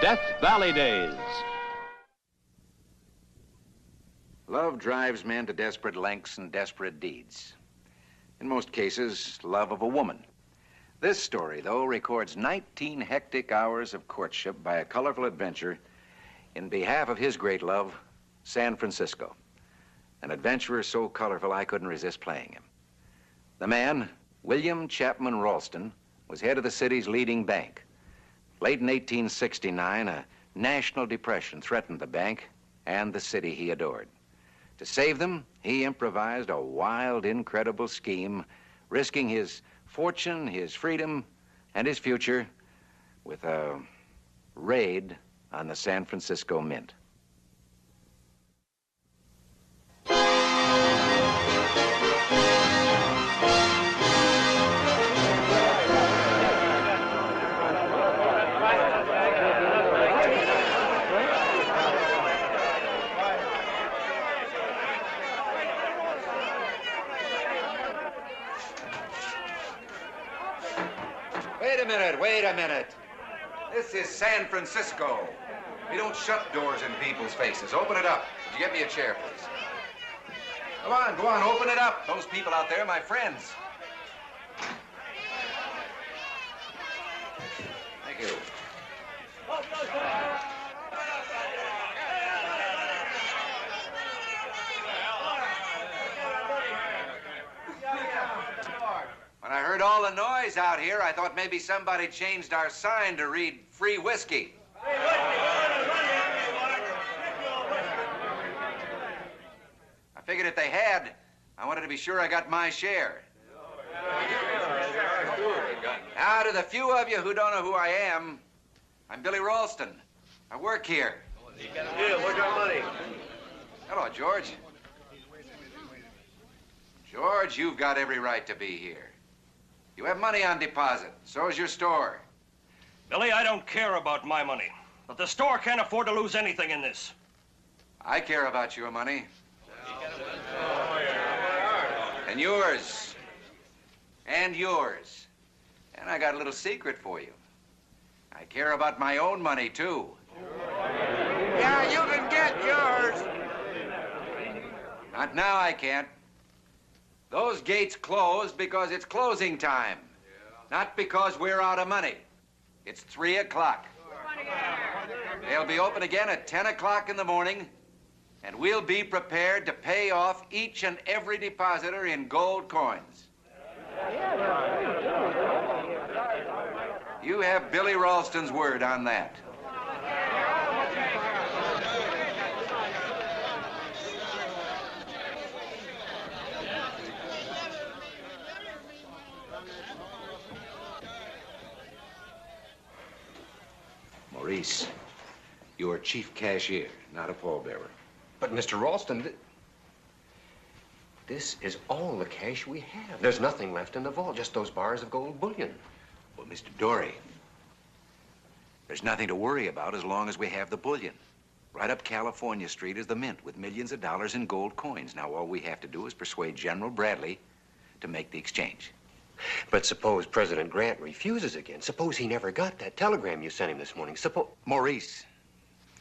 Death Valley Days. Love drives men to desperate lengths and desperate deeds. In most cases, love of a woman. This story, though, records 19 hectic hours of courtship by a colorful adventurer in behalf of his great love, San Francisco. An adventurer so colorful I couldn't resist playing him. The man, William Chapman Ralston, was head of the city's leading bank. Late in 1869, a national depression threatened the bank and the city he adored. To save them, he improvised a wild, incredible scheme, risking his fortune, his freedom, and his future with a raid on the San Francisco Mint. Wait a minute. This is San Francisco. We don't shut doors in people's faces. Open it up. Would you get me a chair, please? Go on, open it up. Those people out there are my friends. Thank you. When I heard all the noise out here, I thought maybe somebody changed our sign to read free whiskey. I figured if they had, I wanted to be sure I got my share. Now, to the few of you who don't know who I am, I'm Billy Ralston. I work here. Yeah, where's our money? Hello, George. George, you've got every right to be here. You have money on deposit. So's your store. Billy, I don't care about my money, but the store can't afford to lose anything in this. I care about your money. And yours. And yours. And I got a little secret for you. I care about my own money, too. Yeah, you can get yours. Not now, I can't. Those gates closed because it's closing time. Not because we're out of money. It's 3 o'clock. They'll be open again at 10 o'clock in the morning, and we'll be prepared to pay off each and every depositor in gold coins. You have Billy Ralston's word on that. Maurice, you're chief cashier, not a pallbearer. But, Mr. Ralston, this is all the cash we have. There's nothing left in the vault, just those bars of gold bullion. Well, Mr. Dory, there's nothing to worry about as long as we have the bullion. Right up California Street is the mint with millions of dollars in gold coins. Now, all we have to do is persuade General Bradley to make the exchange. But suppose President Grant refuses again. Suppose he never got that telegram you sent him this morning. Maurice,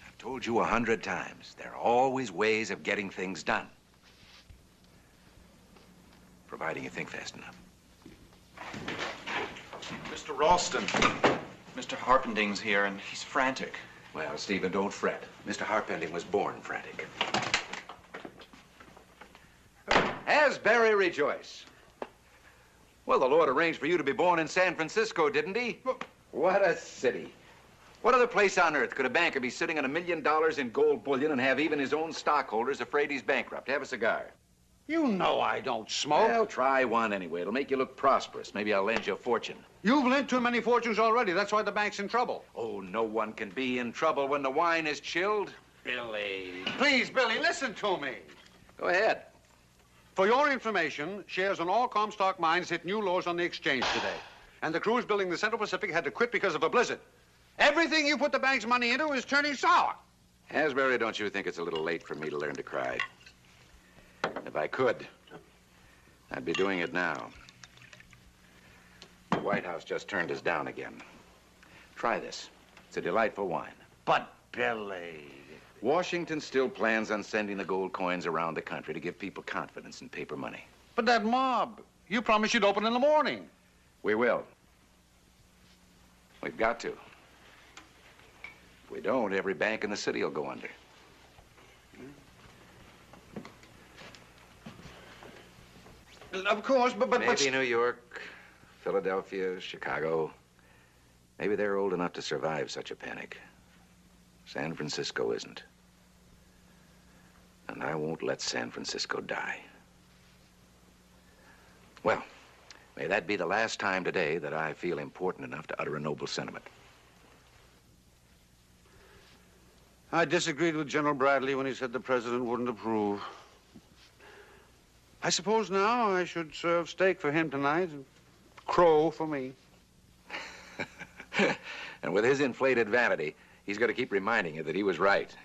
I've told you 100 times, there are always ways of getting things done. Providing you think fast enough. Mr. Ralston, Mr. Harpending's here, and he's frantic. Well, Stephen, don't fret. Mr. Harpending was born frantic. Asbury rejoice. Well, the Lord arranged for you to be born in San Francisco, didn't he? What a city. What other place on earth could a banker be sitting on $1 million in gold bullion and have even his own stockholders afraid he's bankrupt? Have a cigar. You know I don't smoke. Well, try one anyway. It'll make you look prosperous. Maybe I'll lend you a fortune. You've lent too many fortunes already. That's why the bank's in trouble. Oh, no one can be in trouble when the wine is chilled. Billy. Please, Billy, listen to me. Go ahead. For your information, shares on all Comstock mines hit new lows on the exchange today. And the crews building the Central Pacific had to quit because of a blizzard. Everything you put the bank's money into is turning sour. Asbury, don't you think it's a little late for me to learn to cry? If I could, I'd be doing it now. The White House just turned us down again. Try this. It's a delightful wine. But, Billy... Washington still plans on sending the gold coins around the country to give people confidence in paper money. But that mob, you promised you'd open in the morning. We will. We've got to. If we don't, every bank in the city will go under. Of course, but... Maybe New York, Philadelphia, Chicago. Maybe they're old enough to survive such a panic. San Francisco isn't. And I won't let San Francisco die. Well, may that be the last time today that I feel important enough to utter a noble sentiment. I disagreed with General Bradley when he said the president wouldn't approve. I suppose now I should serve steak for him tonight and crow for me. And with his inflated vanity, he's going to keep reminding you that he was right.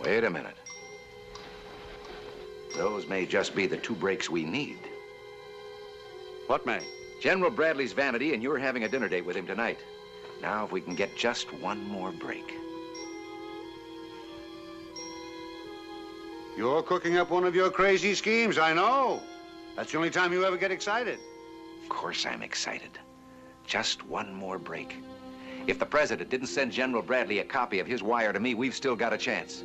Wait a minute. Those may just be the 2 breaks we need. What may? General Bradley's vanity, and you're having a dinner date with him tonight. Now, if we can get just one more break. You're cooking up one of your crazy schemes, I know. That's the only time you ever get excited. Of course I'm excited. Just one more break. If the president didn't send General Bradley a copy of his wire to me, we've still got a chance.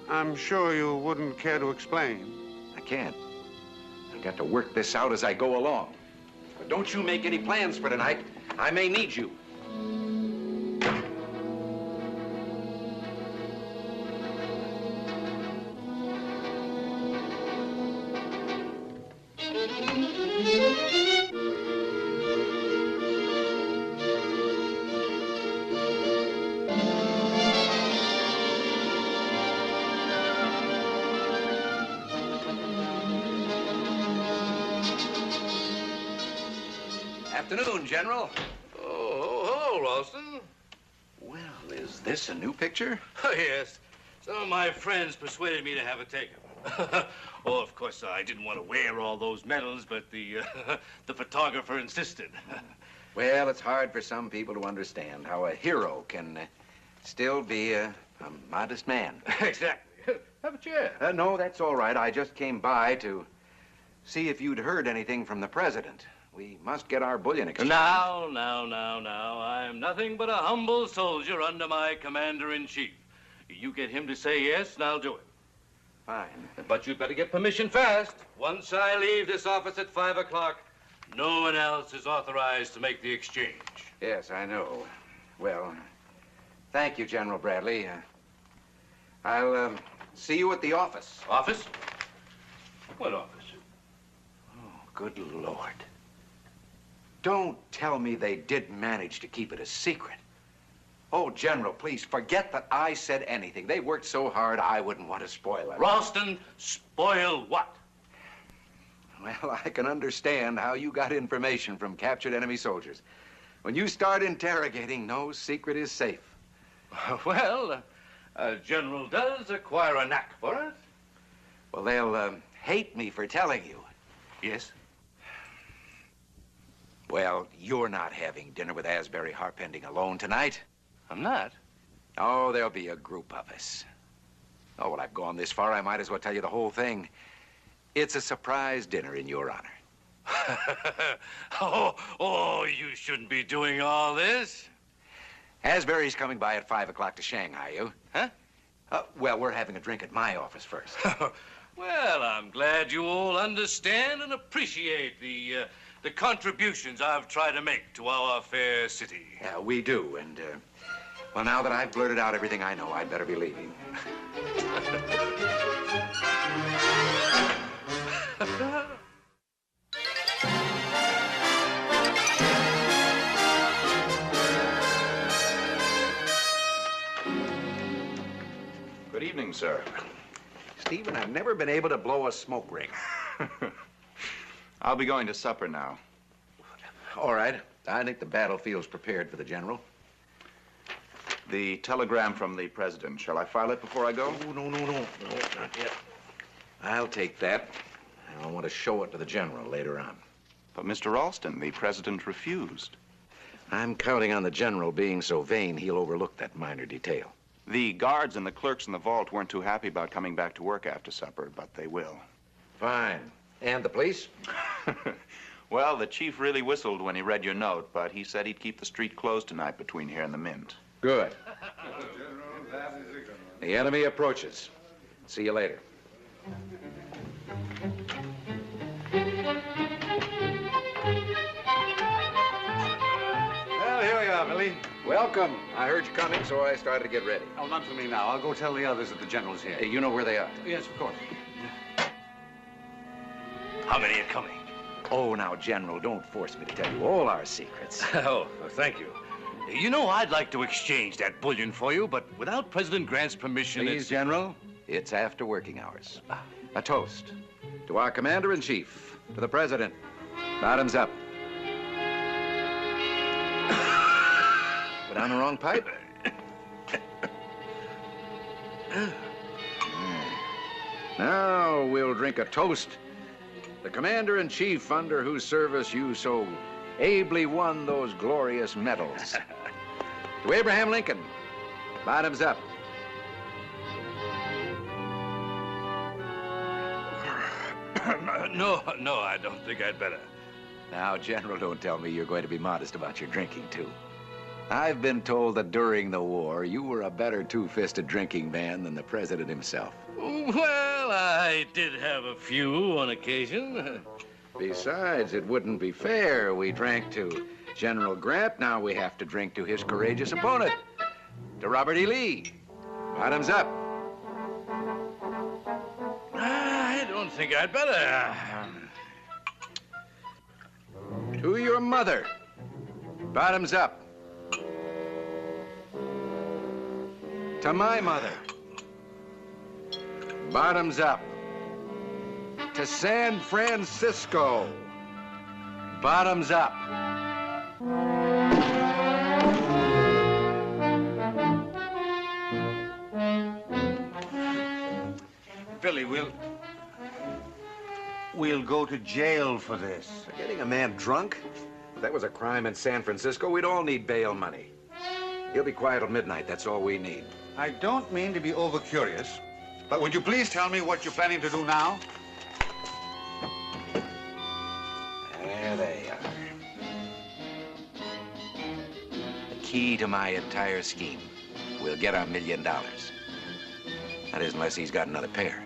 I'm sure you wouldn't care to explain. I can't. I've got to work this out as I go along. But don't you make any plans for tonight. I may need you. Afternoon, General. Oh, hello, Ralston. Well, is this a new picture? Oh, yes. Some of my friends persuaded me to have it taken. Oh, of course, I didn't want to wear all those medals, but the photographer insisted. Well, it's hard for some people to understand how a hero can still be a modest man. Exactly. Have a chair. No, that's all right. I just came by to see if you'd heard anything from the president. We must get our bullion exchange. Now. I am nothing but a humble soldier under my commander-in-chief. You get him to say yes, and I'll do it. Fine. But you'd better get permission fast. Once I leave this office at 5 o'clock, no one else is authorized to make the exchange. Yes, I know. Well, thank you, General Bradley. I'll see you at the office. Office? What office? Oh, good Lord. Don't tell me they did manage to keep it a secret. Oh, General, please, forget that I said anything. They worked so hard, I wouldn't want to spoil it. Ralston, spoil what? Well, I can understand how you got information from captured enemy soldiers. When you start interrogating, no secret is safe. Well, a general does acquire a knack for it. Well, they'll hate me for telling you. Yes? Well, you're not having dinner with Asbury Harpending alone tonight. I'm not. Oh, there'll be a group of us. Oh, well, I've gone this far, I might as well tell you the whole thing. It's a surprise dinner in your honor. Oh, you shouldn't be doing all this. Asbury's coming by at 5 o'clock to Shanghai you. Huh? Well, we're having a drink at my office first. Well, I'm glad you all understand and appreciate the contributions I've tried to make to our fair city. Yeah, we do, and, well, now that I've blurted out everything I know, I'd better be leaving. Good evening, sir. Stephen, I've never been able to blow a smoke ring. I'll be going to supper now. All right. I think the battlefield's prepared for the general. The telegram from the president. Shall I file it before I go? Oh, no, not yet. I'll take that. I want to show it to the general later on. But, Mr. Ralston, the president refused. I'm counting on the general being so vain he'll overlook that minor detail. The guards and the clerks in the vault weren't too happy about coming back to work after supper, but they will. Fine. And the police? Well, the chief really whistled when he read your note, but he said he'd keep the street closed tonight between here and the Mint. Good. The enemy approaches. See you later. Well, here we are, Billy. Welcome. I heard you coming, so I started to get ready. Oh, not for me now. I'll go tell the others that the general's here. Hey, you know where they are? Yes, of course. How many are coming? Oh, now, General, don't force me to tell you all our secrets. Oh, thank you. You know, I'd like to exchange that bullion for you, but without President Grant's permission, Please, General, it's after working hours. A toast to our Commander-in-Chief, to the President. Bottoms up. Put on the wrong pipe? Now we'll drink a toast. The Commander-in-Chief under whose service you so ably won those glorious medals. To Abraham Lincoln, bottoms up. No, I don't think I'd better. Now, General, don't tell me you're going to be modest about your drinking, too. I've been told that during the war, you were a better two-fisted drinking man than the president himself. Well, I did have a few on occasion. Besides, it wouldn't be fair. We drank to General Grant. Now we have to drink to his courageous opponent, to Robert E. Lee. Bottoms up. I don't think I'd better. To your mother. Bottoms up. To my mother. Bottoms up. To San Francisco. Bottoms up. Billy, we'll go to jail for this. For getting a man drunk? If that was a crime in San Francisco, we'd all need bail money. He'll be quiet till midnight. That's all we need. I don't mean to be over-curious, but would you please tell me what you're planning to do now? There they are. The key to my entire scheme. We'll get our $1 million. That is, unless he's got another pair.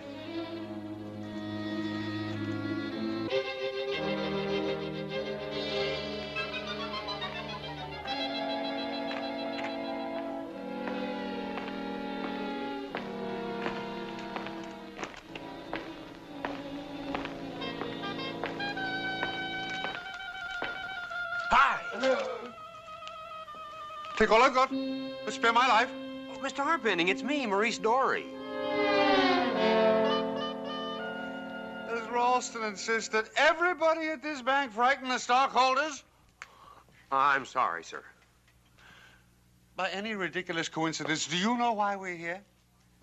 Take all I've got. Spare my life. Oh, Mr. Harpending, it's me, Maurice Dory. Does Ralston insist that everybody at this bank frighten the stockholders? I'm sorry, sir. By any ridiculous coincidence, do you know why we're here?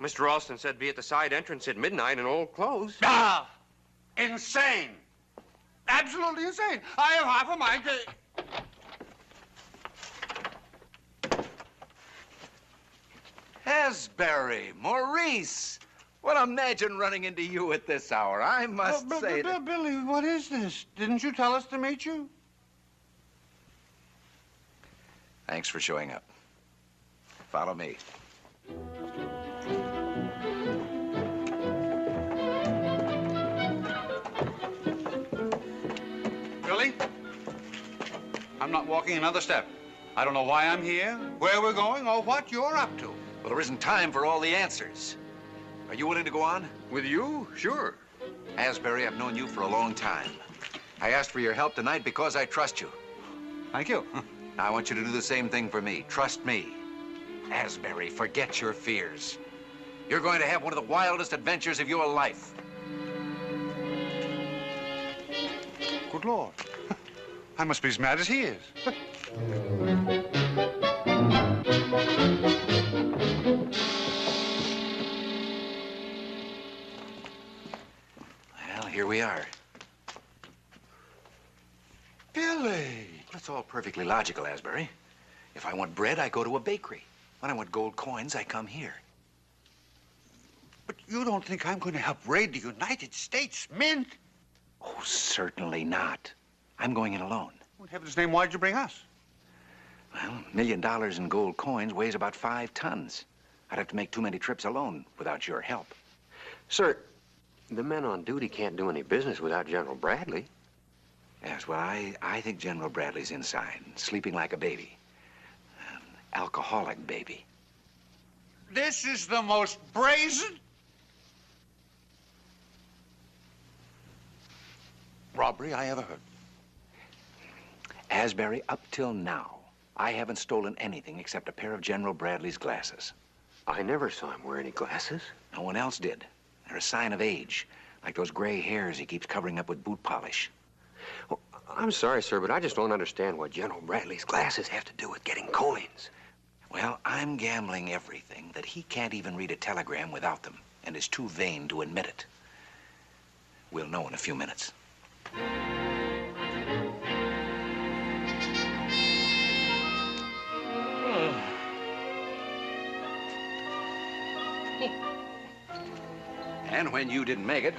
Mr. Ralston said be at the side entrance at midnight in old clothes. Ah! Insane! Absolutely insane! I have half a mind to... Asbury, Maurice. Well, imagine running into you at this hour. I must say that... Billy, what is this? Didn't you tell us to meet you? Thanks for showing up. Follow me. Billy? I'm not walking another step. I don't know why I'm here, where we're going, or what you're up to. Well, there isn't time for all the answers. Are you willing to go on? With you? Sure. Asbury, I've known you for a long time. I asked for your help tonight because I trust you. Thank you. Now, I want you to do the same thing for me. Trust me. Asbury, forget your fears. You're going to have one of the wildest adventures of your life. Good Lord. I must be as mad as he is. Well, here we are. That's all perfectly logical, Asbury. If I want bread, I go to a bakery. When I want gold coins, I come here. But you don't think I'm going to help raid the United States Mint? Oh, certainly not. I'm going in alone. In heaven's name, why'd you bring us? Well, $1 million in gold coins weighs about 5 tons. I'd have to make too many trips alone without your help. Sir, the men on duty can't do any business without General Bradley. Yes, well, I think General Bradley's inside, sleeping like a baby. An alcoholic baby. This is the most brazen robbery I ever heard. Asbury, up till now, I haven't stolen anything except a pair of General Bradley's glasses. I never saw him wear any glasses. No one else did. They're a sign of age, like those gray hairs he keeps covering up with boot polish. Well, I'm sorry, sir, but I just don't understand what General Bradley's glasses have to do with getting coins. Well, I'm gambling everything that he can't even read a telegram without them and is too vain to admit it. We'll know in a few minutes. And when you didn't make it,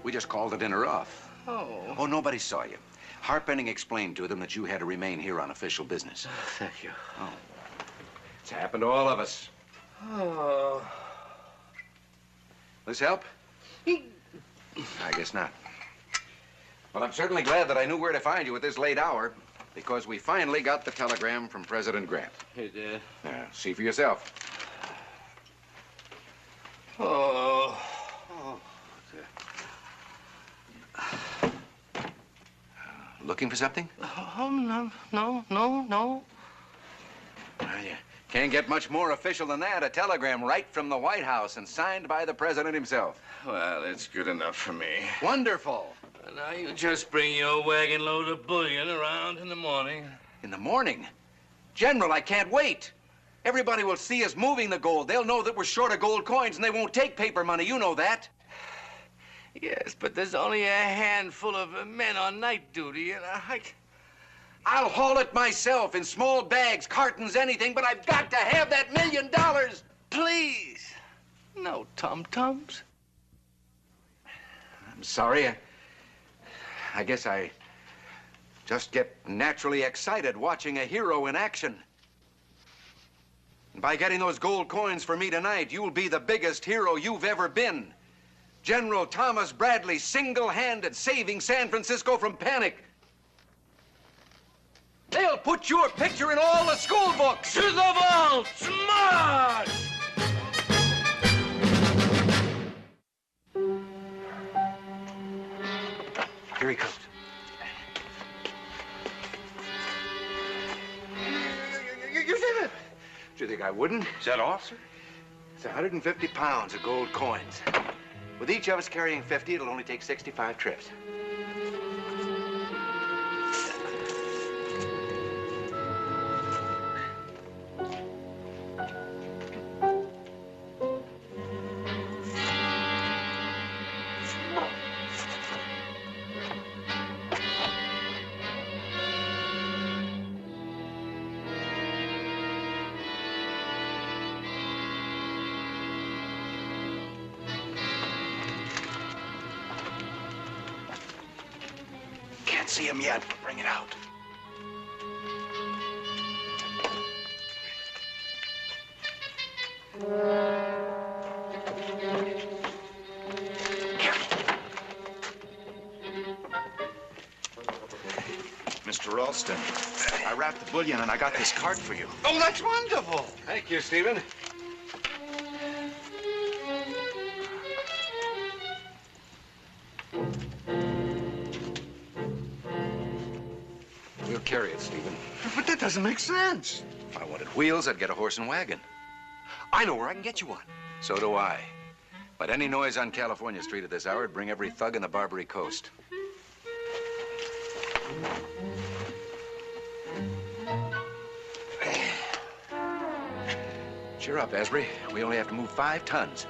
we just called the dinner off. Oh, nobody saw you. Harpenning explained to them that you had to remain here on official business. Thank you. Oh. It's happened to all of us. Oh. This help? I guess not. Well, I'm certainly glad that I knew where to find you at this late hour, because we finally got the telegram from President Grant. Hey, Dad. See for yourself. Oh. Looking for something? No. Well, you can't get much more official than that. A telegram right from the White House and signed by the president himself. Well, it's good enough for me. Wonderful. Now you just bring your wagon load of bullion around in the morning. In the morning? General, I can't wait. Everybody will see us moving the gold. They'll know that we're short of gold coins, and they won't take paper money. You know that. Yes, but there's only a handful of men on night duty, and I'll haul it myself in small bags, cartons, anything, but I've got to have that $1 million. Please. No tum-tums. I'm sorry. I guess I just get naturally excited watching a hero in action. And by getting those gold coins for me tonight, you'll be the biggest hero you've ever been. General Thomas Bradley, single-handed, saving San Francisco from panic. They'll put your picture in all the school books. To the vaults, march! Here he comes. You did it. Do you think I wouldn't? Is that all, sir? It's 150 pounds of gold coins. With each of us carrying 50, it'll only take 65 trips. Can't see him yet, but bring it out. Mr. Ralston, I wrapped the bullion and I got this card for you. Oh, that's wonderful. Thank you, Stephen. We'll carry it, Stephen. But that doesn't make sense. If I wanted wheels, I'd get a horse and wagon. I know where I can get you one. So do I. But any noise on California Street at this hour would bring every thug in the Barbary Coast. Cheer up, Asbury. We only have to move 5 tons.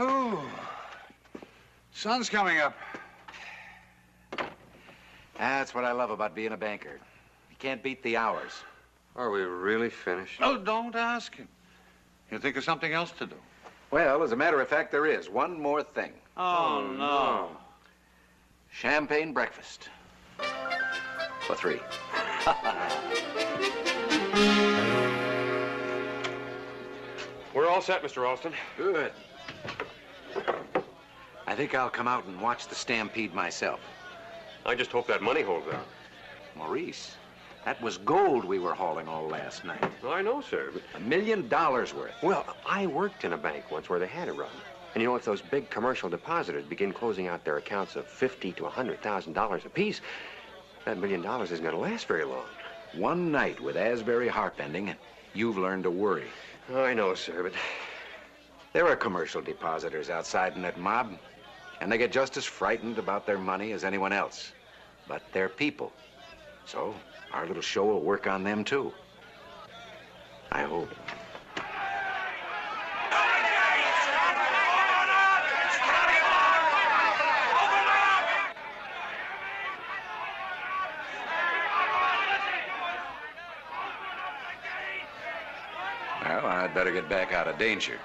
Oh, sun's coming up. That's what I love about being a banker. You can't beat the hours. Are we really finished? Oh, don't ask him. He'll think of something else to do. Well, as a matter of fact, there is one more thing. Oh, no. Champagne breakfast. For 3. We're all set, Mr. Ralston. Good. I think I'll come out and watch the stampede myself. I just hope that money holds out. Maurice, that was gold we were hauling all last night. Well, I know, sir, but... $1 million worth. Well, I worked in a bank once where they had it run. And you know, if those big commercial depositors begin closing out their accounts of $50,000 to $100,000 apiece, that $1 million isn't going to last very long. One night with Asbury harp ending, you've learned to worry. Oh, I know, sir, but... There are commercial depositors outside in that mob, and they get just as frightened about their money as anyone else. But they're people. So our little show will work on them, too. I hope. Well, I'd better get back out of danger.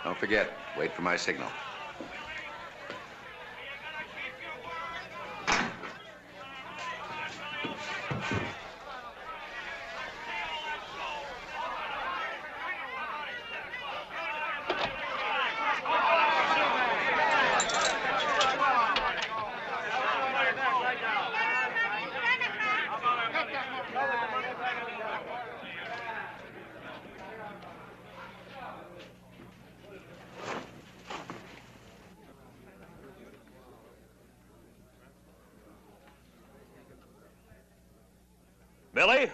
Don't forget, wait for my signal. Billy,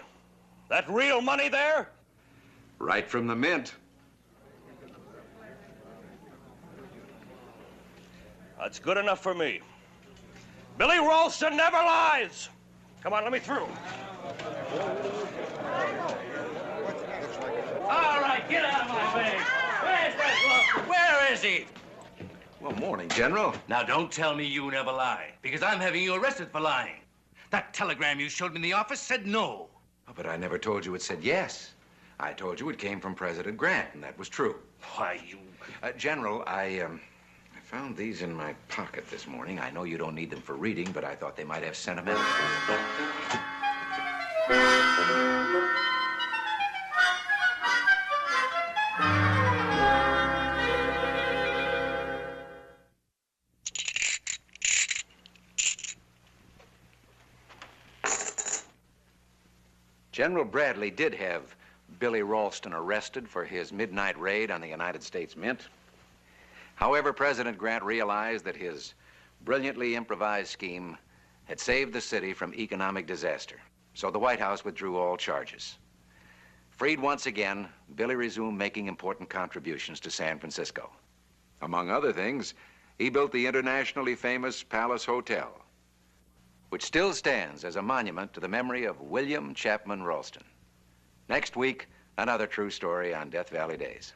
that real money there? Right from the mint. That's good enough for me. Billy Ralston never lies. Come on, let me through. All right, get out of my way. Where's that Ralston? Where is he? Well, morning, General. Now, don't tell me you never lie, because I'm having you arrested for lying. That telegram you showed me in the office said no. Oh, but I never told you it said yes. I told you it came from President Grant, and that was true. Why, you... General, I found these in my pocket this morning. I know you don't need them for reading, but I thought they might have sentimental. General Bradley did have Billy Ralston arrested for his midnight raid on the United States Mint. However, President Grant realized that his brilliantly improvised scheme had saved the city from economic disaster. So the White House withdrew all charges. Freed once again, Billy resumed making important contributions to San Francisco. Among other things, he built the internationally famous Palace Hotel, which still stands as a monument to the memory of William Chapman Ralston. Next week, another true story on Death Valley Days.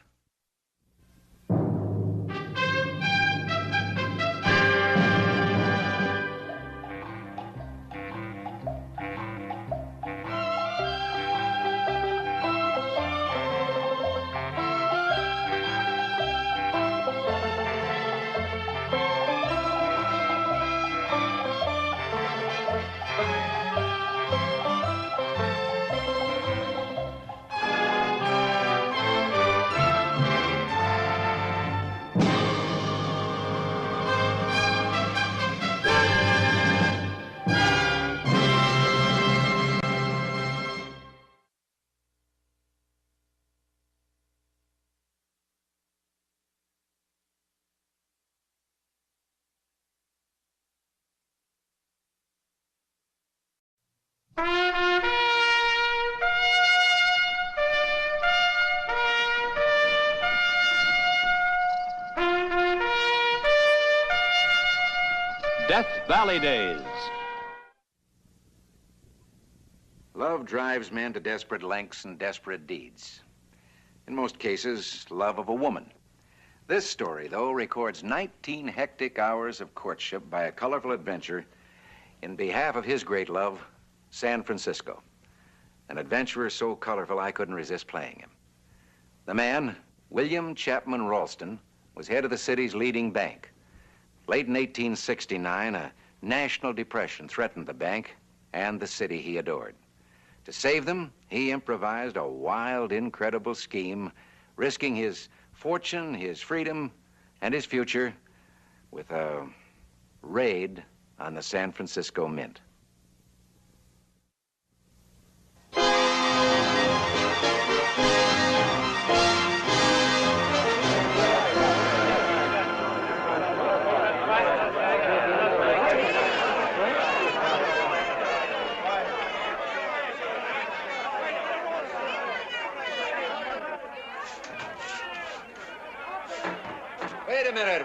Death Valley Days. Love drives men to desperate lengths and desperate deeds. In most cases, love of a woman. This story, though, records 19 hectic hours of courtship by a colorful adventurer in behalf of his great love, San Francisco. An adventurer so colorful I couldn't resist playing him. The man, William Chapman Ralston, was head of the city's leading bank. Late in 1869, a national depression threatened the bank and the city he adored. To save them, he improvised a wild, incredible scheme, risking his fortune, his freedom, and his future with a raid on the San Francisco Mint.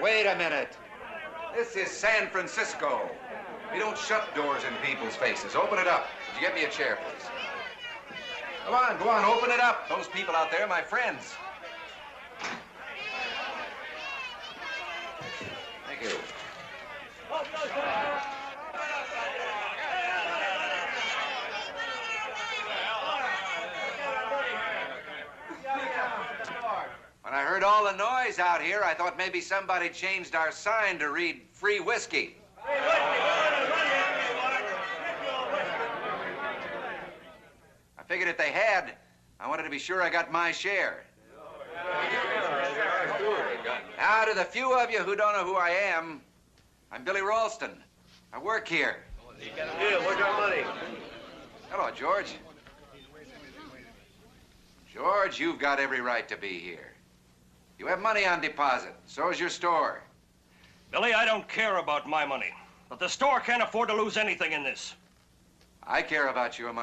Wait a minute. This is San Francisco. We don't shut doors in people's faces. Open it up. Would you get me a chair, please? Go on, open it up. Those people out there are my friends. Thank you. When I heard all the noise out here, I thought maybe somebody changed our sign to read free whiskey. I figured if they had, I wanted to be sure I got my share. Now, to the few of you who don't know who I am, I'm Billy Ralston. I work here. Yeah, where's our money? Hello, George. George, you've got every right to be here. You have money on deposit. So's your store. Billy, I don't care about my money. But the store can't afford to lose anything in this. I care about you.